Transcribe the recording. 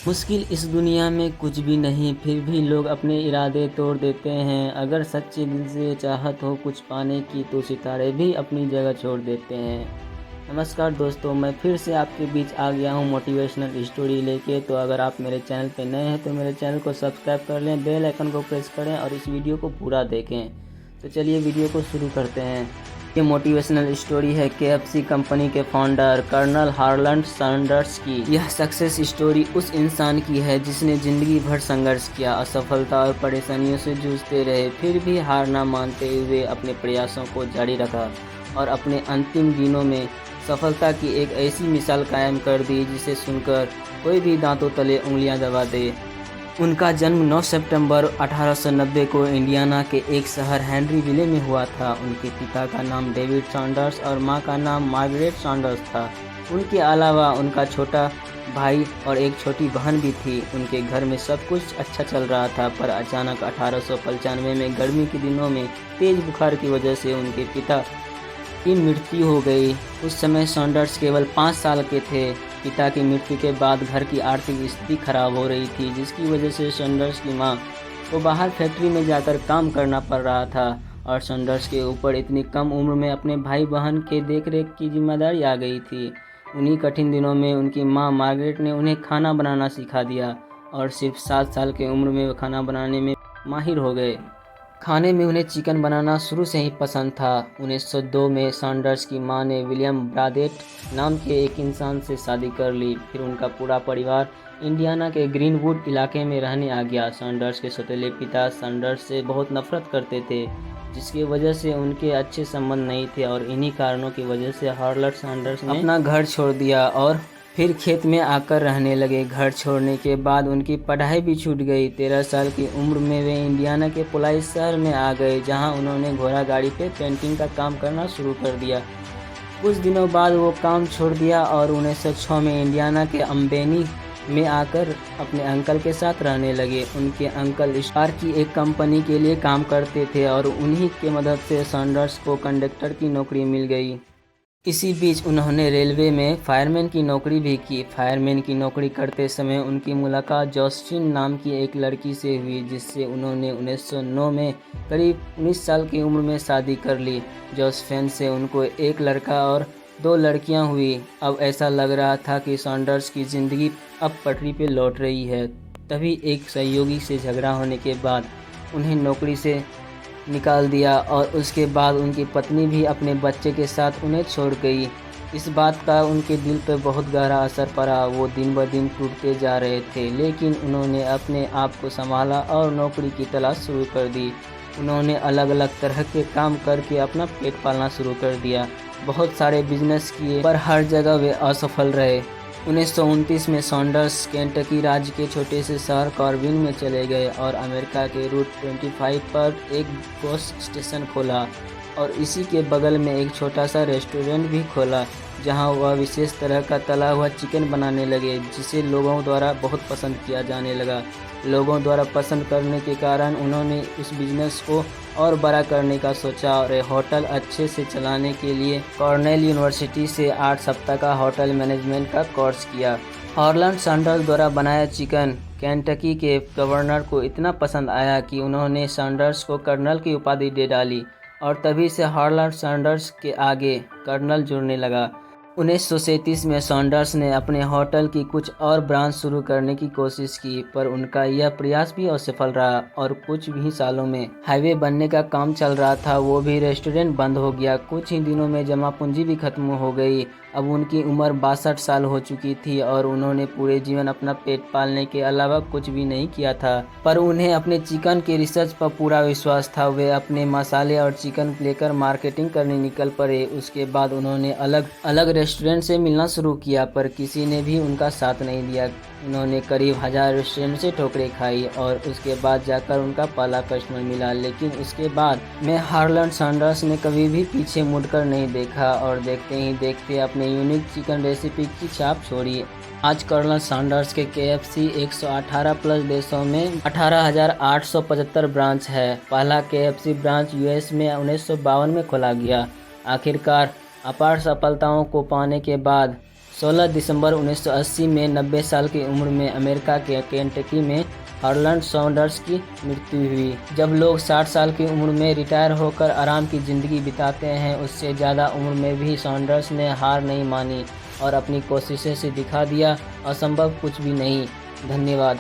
मुश्किल इस दुनिया में कुछ भी नहीं, फिर भी लोग अपने इरादे तोड़ देते हैं। अगर सच्चे दिल से चाहत हो कुछ पाने की तो सितारे भी अपनी जगह छोड़ देते हैं। नमस्कार दोस्तों, मैं फिर से आपके बीच आ गया हूँ मोटिवेशनल स्टोरी लेके। तो अगर आप मेरे चैनल पे नए हैं तो मेरे चैनल को सब्सक्राइब कर लें, बेल आइकन को प्रेस करें और इस वीडियो को पूरा देखें। तो चलिए वीडियो को शुरू करते हैं। ये मोटिवेशनल स्टोरी है KFC कंपनी के फाउंडर कर्नल हार्लैंड सैंडर्स की। यह सक्सेस स्टोरी उस इंसान की है जिसने ज़िंदगी भर संघर्ष किया, असफलता और परेशानियों से जूझते रहे, फिर भी हार ना मानते हुए अपने प्रयासों को जारी रखा और अपने अंतिम दिनों में सफलता की एक ऐसी मिसाल कायम कर दी जिसे सुनकर कोई भी दांतों तले उंगलियां दबा दे। उनका जन्म 9 सितंबर 1890 को इंडियाना के एक शहर हेनरीविले में हुआ था। उनके पिता का नाम डेविड सैंडर्स और मां का नाम मार्गरेट सैंडर्स था। उनके अलावा उनका छोटा भाई और एक छोटी बहन भी थी। उनके घर में सब कुछ अच्छा चल रहा था, पर अचानक 1895 में गर्मी के दिनों में तेज बुखार की वजह से उनके पिता की मृत्यु हो गई। उस समय सैंडर्स केवल 5 साल के थे। पिता की मृत्यु के बाद घर की आर्थिक स्थिति खराब हो रही थी, जिसकी वजह से सैंडर्स की मां को बाहर फैक्ट्री में जाकर काम करना पड़ रहा था और सैंडर्स के ऊपर इतनी कम उम्र में अपने भाई बहन के देखरेख की जिम्मेदारी आ गई थी। उन्हीं कठिन दिनों में उनकी मां मार्गरेट ने उन्हें खाना बनाना सिखा दिया और सिर्फ 7 साल की उम्र में वे खाना बनाने में माहिर हो गए। खाने में उन्हें चिकन बनाना शुरू से ही पसंद था। 1902 में सैंडर्स की मां ने विलियम ब्रादेट नाम के एक इंसान से शादी कर ली। फिर उनका पूरा परिवार इंडियाना के ग्रीनवुड इलाके में रहने आ गया। सैंडर्स के सौतेले पिता सैंडर्स से बहुत नफरत करते थे, जिसकी वजह से उनके अच्छे संबंध नहीं थे और इन्हीं कारणों की वजह से हार्लैंड सैंडर्स ने अपना घर छोड़ दिया और फिर खेत में आकर रहने लगे। घर छोड़ने के बाद उनकी पढ़ाई भी छूट गई। 13 साल की उम्र में वे इंडियाना के पोलाइस शहर में आ गए, जहां उन्होंने घोड़ा गाड़ी पे पेंटिंग का काम करना शुरू कर दिया। कुछ दिनों बाद वो काम छोड़ दिया और 1906 में इंडियाना के अम्बेनी में आकर अपने अंकल के साथ रहने लगे। उनके अंकल स्टार की एक कंपनी के लिए काम करते थे और उन्हीं की मदद से सैंडर्स को कंडक्टर की नौकरी मिल गई। इसी बीच उन्होंने रेलवे में फायरमैन की नौकरी भी की। फायरमैन की नौकरी करते समय उनकी मुलाकात जोसेफिन नाम की एक लड़की से हुई, जिससे उन्होंने 1909 में करीब 19 साल की उम्र में शादी कर ली। जोसेफिन से उनको एक लड़का और 2 लड़कियां हुई। अब ऐसा लग रहा था कि सैंडर्स की ज़िंदगी अब पटरी पे लौट रही है। तभी एक सहयोगी से झगड़ा होने के बाद उन्हें नौकरी से निकाल दिया और उसके बाद उनकी पत्नी भी अपने बच्चे के साथ उन्हें छोड़ गई। इस बात का उनके दिल पर बहुत गहरा असर पड़ा। वो दिन ब दिन टूटते जा रहे थे, लेकिन उन्होंने अपने आप को संभाला और नौकरी की तलाश शुरू कर दी। उन्होंने अलग अलग तरह के काम करके अपना पेट पालना शुरू कर दिया। बहुत सारे बिजनेस किए, पर हर जगह वे असफल रहे। 1929 में सैंडर्स केंटकी राज्य के छोटे से शहर कॉर्बिन में चले गए और अमेरिका के रूट 25 पर एक बस स्टेशन खोला और इसी के बगल में एक छोटा सा रेस्टोरेंट भी खोला, जहां वह विशेष तरह का तला हुआ चिकन बनाने लगे, जिसे लोगों द्वारा बहुत पसंद किया जाने लगा। लोगों द्वारा पसंद करने के कारण उन्होंने उस बिजनेस को और बड़ा करने का सोचा और होटल अच्छे से चलाने के लिए कॉर्नेल यूनिवर्सिटी से 8 सप्ताह का होटल मैनेजमेंट का कोर्स किया। हार्लैंड सैंडर्स द्वारा बनाया चिकन केंटकी के गवर्नर को इतना पसंद आया कि उन्होंने सैंडर्स को कर्नल की उपाधि दे डाली और तभी से हार्लैंड सैंडर्स के आगे कर्नल जुड़ने लगा। 1937 में सैंडर्स ने अपने होटल की कुछ और ब्रांच शुरू करने की कोशिश की, पर उनका यह प्रयास भी असफल रहा और कुछ ही सालों में हाईवे बनने का काम चल रहा था, वो भी रेस्टोरेंट बंद हो गया। कुछ ही दिनों में जमा पूंजी भी खत्म हो गई। अब उनकी उम्र 62 साल हो चुकी थी और उन्होंने पूरे जीवन अपना पेट पालने के अलावा कुछ भी नहीं किया था, पर उन्हें अपने चिकन के रिसर्च पर पूरा विश्वास था। वे अपने मसाले और चिकन लेकर मार्केटिंग करने निकल पड़े। उसके बाद उन्होंने अलग अलग रेस्टोरेंट से मिलना शुरू किया, पर किसी ने भी उनका साथ नहीं दिया। उन्होंने करीब 1000 रेस्टोरेंट से ठोकरें खाई और उसके बाद जाकर उनका पहला कस्टमर मिला। लेकिन उसके बाद में हार्लैंड सैंडर्स ने कभी भी पीछे मुड़कर नहीं देखा और देखते ही देखते अपने यूनिक चिकन रेसिपी की छाप छोड़ी। आज कर्नल सैंडर्स के KFC 118 प्लस देशों में 18,875 ब्रांच है। पहला KFC ब्रांच US में 1952 में खोला गया। आखिरकार अपार सफलताओं को पाने के बाद 16 दिसंबर 1980 में 90 साल की उम्र में अमेरिका के केंटकी में हार्लैंड सॉन्डर्स की मृत्यु हुई। जब लोग 60 साल की उम्र में रिटायर होकर आराम की ज़िंदगी बिताते हैं, उससे ज़्यादा उम्र में भी सॉन्डर्स ने हार नहीं मानी और अपनी कोशिशों से दिखा दिया असंभव कुछ भी नहीं। धन्यवाद।